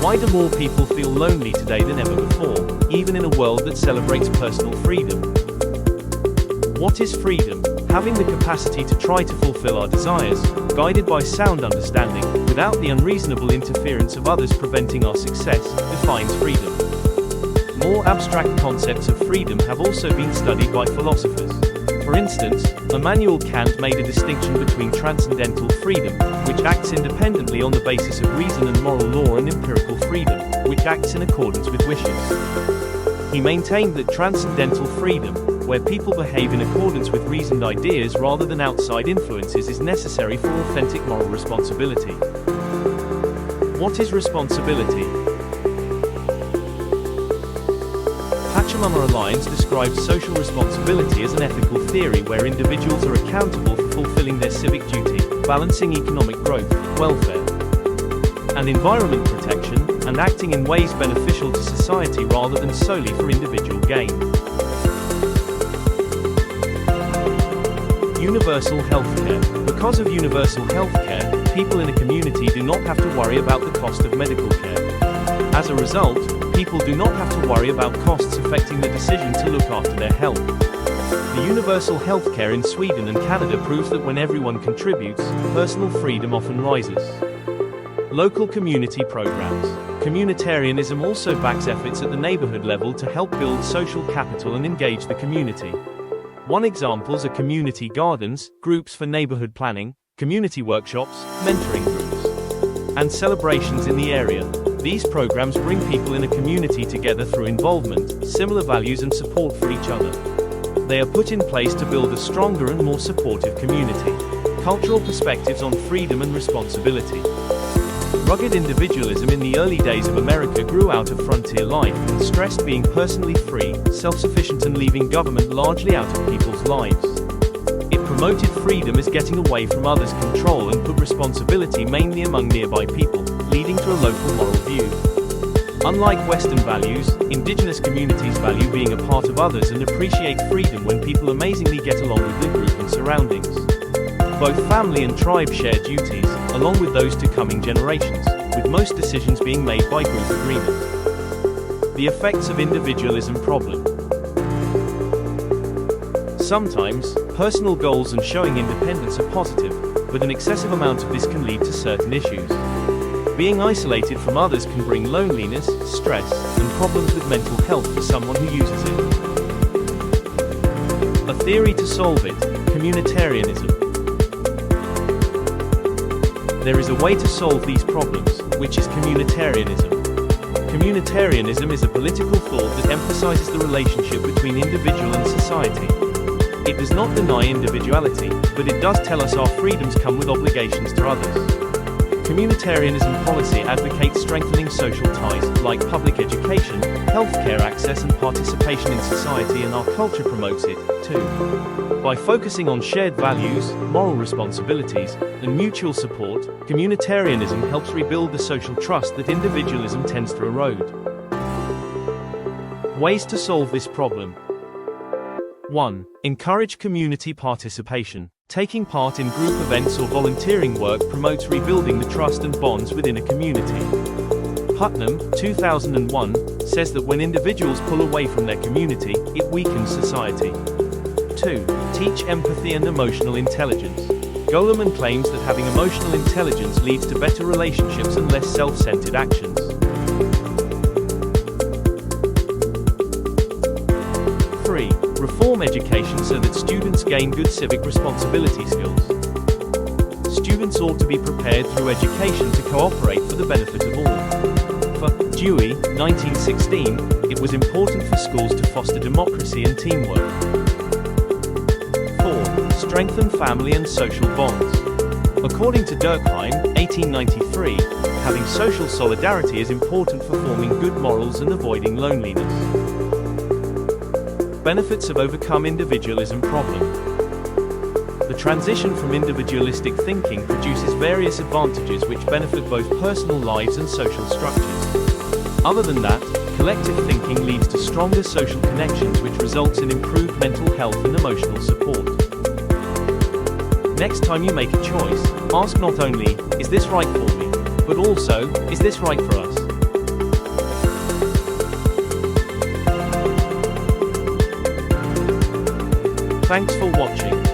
Why do more people feel lonely today than ever before, even in a world that celebrates personal freedom? What is freedom? Having the capacity to try to fulfill our desires, guided by sound understanding, without the unreasonable interference of others preventing our success, defines freedom. More abstract concepts of freedom have also been studied by philosophers. For instance, Immanuel Kant made a distinction between transcendental freedom, which acts independently on the basis of reason and moral law, and empirical freedom, which acts in accordance with wishes. He maintained that transcendental freedom, where people behave in accordance with reasoned ideas rather than outside influences, is necessary for authentic moral responsibility. What is responsibility? Pachamama Alliance describes social responsibility as an ethical theory where individuals are accountable for fulfilling their civic duty, balancing economic growth, welfare, and environment protection, and acting in ways beneficial to society rather than solely for individual gain. Universal healthcare. Because of universal healthcare, people in a community do not have to worry about the cost of medical care. As a result, people do not have to worry about costs affecting the decision to look after their health. The universal healthcare in Sweden and Canada proves that when everyone contributes, personal freedom often rises. Local community programs. Communitarianism also backs efforts at the neighborhood level to help build social capital and engage the community. One examples are community gardens, groups for neighborhood planning, community workshops, mentoring groups, and celebrations in the area. These programs bring people in a community together through involvement, similar values and support for each other. They are put in place to build a stronger and more supportive community. Cultural perspectives on freedom and responsibility. Rugged individualism in the early days of America grew out of frontier life and stressed being personally free, self-sufficient and leaving government largely out of people's lives. It promoted freedom as getting away from others' control and put responsibility mainly among nearby people, leading to a local moral view. Unlike Western values, indigenous communities value being a part of others and appreciate freedom when people amazingly get along with the group and surroundings. Both family and tribe share duties, along with those to coming generations, with most decisions being made by group agreement. The effects of individualism problem. Sometimes, personal goals and showing independence are positive, but an excessive amount of this can lead to certain issues. Being isolated from others can bring loneliness, stress, and problems with mental health for someone who uses it. A theory to solve it: communitarianism. There is a way to solve these problems, which is communitarianism. Communitarianism is a political thought that emphasizes the relationship between individual and society. It does not deny individuality, but it does tell us our freedoms come with obligations to others. Communitarianism policy advocates strengthening social ties, like public education, healthcare access and participation in society, and our culture promotes it, too. By focusing on shared values, moral responsibilities, and mutual support, communitarianism helps rebuild the social trust that individualism tends to erode. Ways to solve this problem. 1. Encourage community participation. Taking part in group events or volunteering work promotes rebuilding the trust and bonds within a community. Putnam, 2001, says that when individuals pull away from their community, it weakens society. 2. Teach empathy and emotional intelligence. Goleman claims that having emotional intelligence leads to better relationships and less self-centered actions. 3. Reform education so that students gain good civic responsibility skills. Students ought to be prepared through education to cooperate for the benefit of all. For Dewey, 1916, it was important for schools to foster democracy and teamwork. 4. Strengthen family and social bonds. According to Durkheim, 1893, having social solidarity is important for forming good morals and avoiding loneliness. Benefits of overcome individualism problem. The transition from individualistic thinking produces various advantages which benefit both personal lives and social structures. Other than that, collective thinking leads to stronger social connections which results in improved mental health and emotional support. Next time you make a choice, ask not only, is this right for me, but also, is this right for us? Thanks for watching.